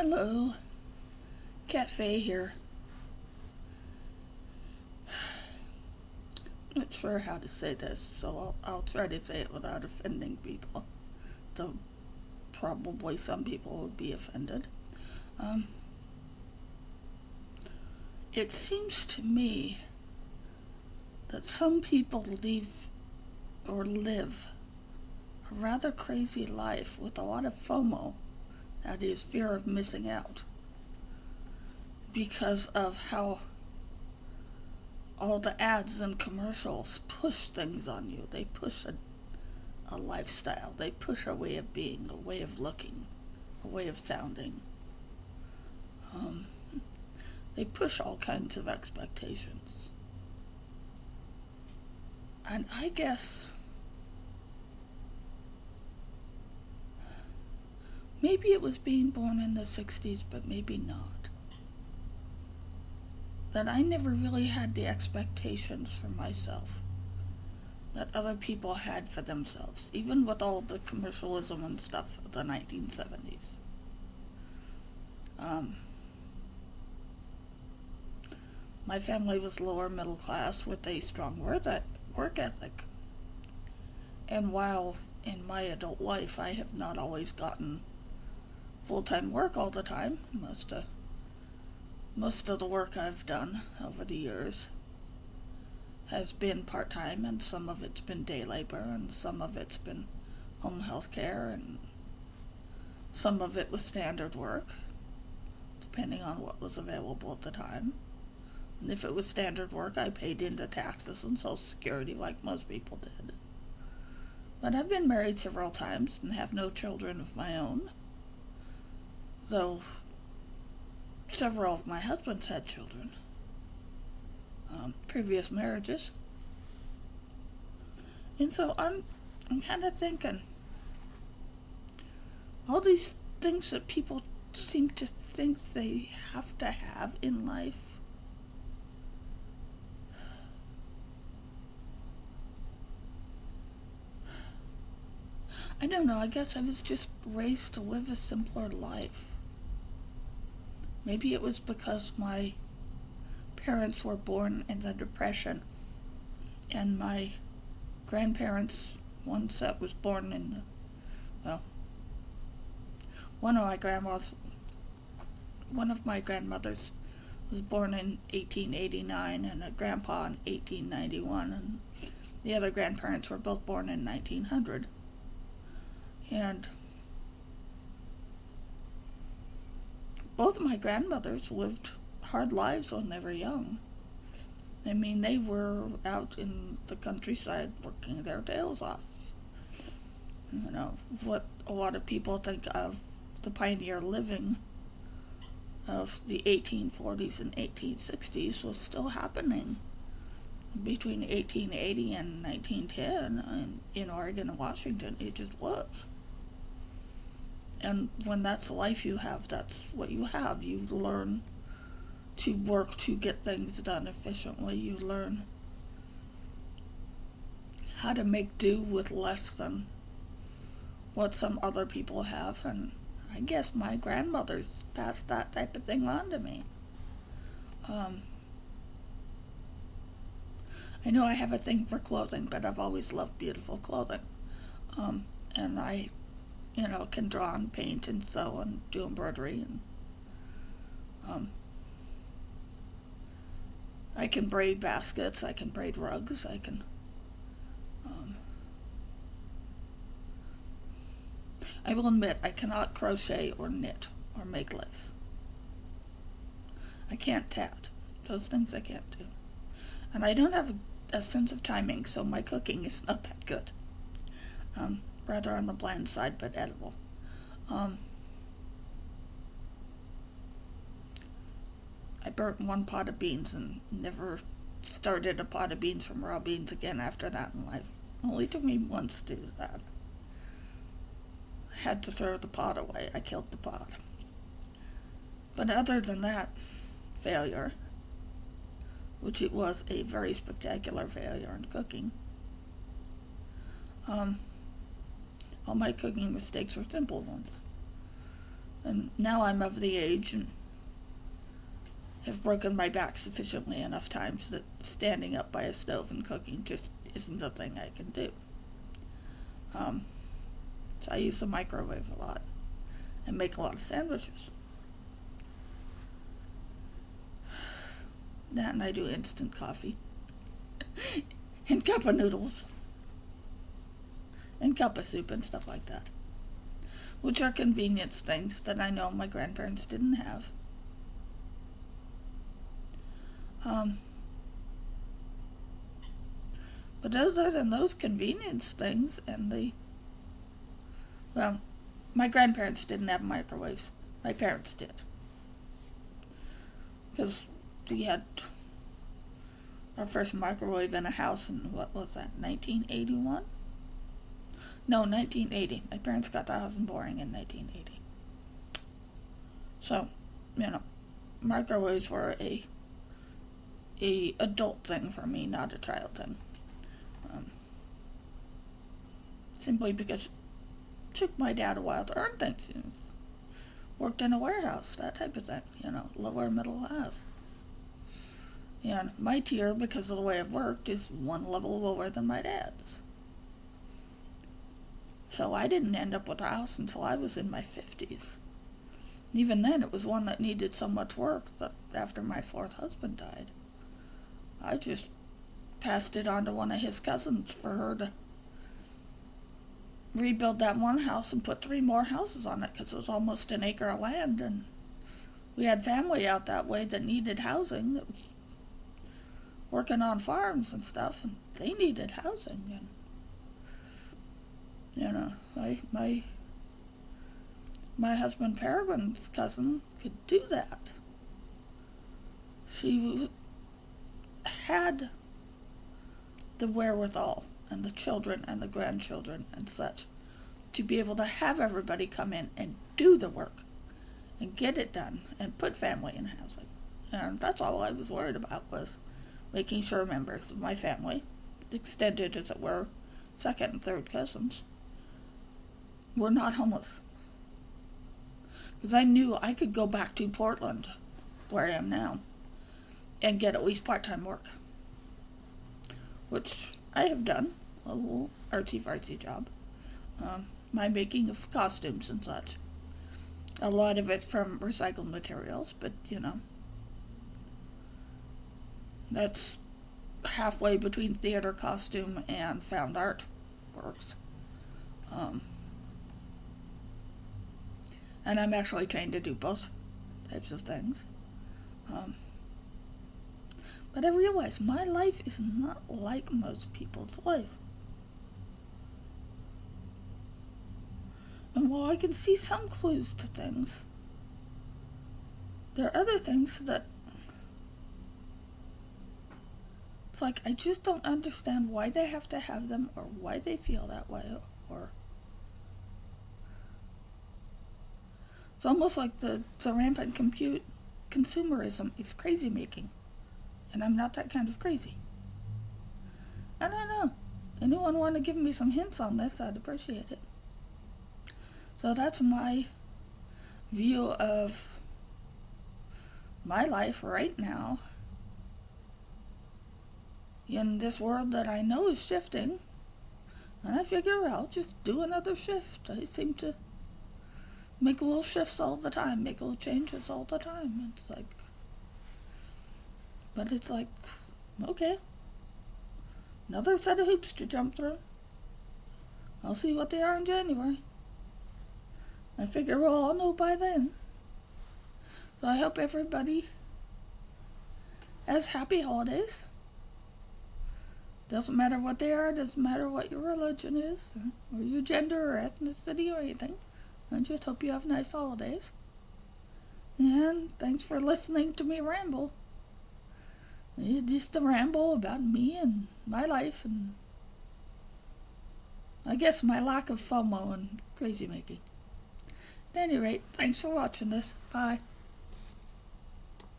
Hello, Faye here. Not sure how to say this, so I'll try to say it without offending people. Though probably some people would be offended. It seems to me that some people live a rather crazy life with a lot of FOMO, that is, fear of missing out, because of how all the ads and commercials push things on you. They push a lifestyle. They push a way of being, a way of looking, a way of sounding. They push all kinds of expectations. And I guess maybe it was being born in the 60s, but maybe not. That I never really had the expectations for myself that other people had for themselves, even with all the commercialism and stuff of the 1970s. My family was lower middle class with a strong work ethic. And while in my adult life I have not always gotten full-time work all the time, most of the work I've done over the years has been part-time, and some of it's been day labor, and some of it's been home health care, and some of it was standard work, depending on what was available at the time. And if it was standard work, I paid into taxes and Social Security like most people did. But I've been married several times and have no children of my own, though several of my husbands had children. Previous marriages. And so I'm kind of thinking, all these things that people seem to think they have to have in life, I don't know, I guess I was just raised to live a simpler life. Maybe it was because my parents were born in the Depression, and my grandparents, one set was born in one of my grandmothers was born in 1889, and a grandpa in 1891, and the other grandparents were both born in 1900. And both of my grandmothers lived hard lives when they were young. I mean, they were out in the countryside working their tails off. You know, what a lot of people think of the pioneer living of the 1840s and 1860s was still happening between 1880 and 1910 in Oregon and Washington. It just was. And when that's the life you have, that's what you have. You learn to work to get things done efficiently. You learn how to make do with less than what some other people have. And I guess my grandmother's passed that type of thing on to me. I know I have a thing for clothing, but I've always loved beautiful clothing. And I can draw and paint and sew and do embroidery, and I can braid baskets, I can braid rugs, I will admit I cannot crochet or knit or make lace. I can't tat. Those things I can't do. And I don't have a sense of timing, so my cooking is not that good. Rather on the bland side, but edible. I burnt one pot of beans and never started a pot of beans from raw beans again after that in life. It only took me once to do that. I had to throw the pot away. I killed the pot. But other than that failure, which it was a very spectacular failure in cooking, all my cooking mistakes were simple ones. And now I'm of the age and have broken my back sufficiently enough times that standing up by a stove and cooking just isn't a thing I can do. So I use the microwave a lot and make a lot of sandwiches. That, and I do instant coffee and cup of noodles and cup of soup and stuff like that, which are convenience things that I know my grandparents didn't have. But other than those convenience things and my grandparents didn't have microwaves. My parents did. Because we had our first microwave in a house in, 1981? No, 1980. My parents got the house in Boring in 1980. So, microwaves were a adult thing for me, not a child thing. Simply because it took my dad a while to earn things. Worked in a warehouse, that type of thing, lower middle class. And my tier, because of the way I've worked, is one level lower than my dad's. So I didn't end up with a house until I was in my 50s. Even then, it was one that needed so much work that after my fourth husband died, I just passed it on to one of his cousins for her to rebuild that one house and put 3 more houses on it because it was almost an acre of land, and we had family out that way that needed housing, that was working on farms and stuff, and they needed housing. And my husband Peregrine's cousin could do that. She had the wherewithal and the children and the grandchildren and such to be able to have everybody come in and do the work and get it done and put family in housing. And that's all I was worried about, was making sure members of my family, extended as it were, second and third cousins, were not homeless. Because I knew I could go back to Portland, where I am now, and get at least part-time work, which I have done, a little artsy-fartsy job. My making of costumes and such. A lot of it from recycled materials, but, that's halfway between theater costume and found art works. And I'm actually trained to do both types of things. But I realize my life is not like most people's life. And while I can see some clues to things, there are other things that it's like I just don't understand why they have to have them or why they feel that way, or it's almost like the rampant consumerism is crazy making. And I'm not that kind of crazy. I don't know. Anyone want to give me some hints on this? I'd appreciate it. So that's my view of my life right now in this world that I know is shifting. And I figure I'll just do another shift. I seem to make little shifts all the time, make little changes all the time. But it's like, okay, another set of hoops to jump through. I'll see what they are in January. I figure we'll all know by then. So I hope everybody has happy holidays. Doesn't matter what they are, doesn't matter what your religion is, or your gender or ethnicity or anything. I just hope you have nice holidays. And thanks for listening to me ramble. It's just a ramble about me and my life, and I guess my lack of FOMO and crazy making. At any rate, thanks for watching this. Bye.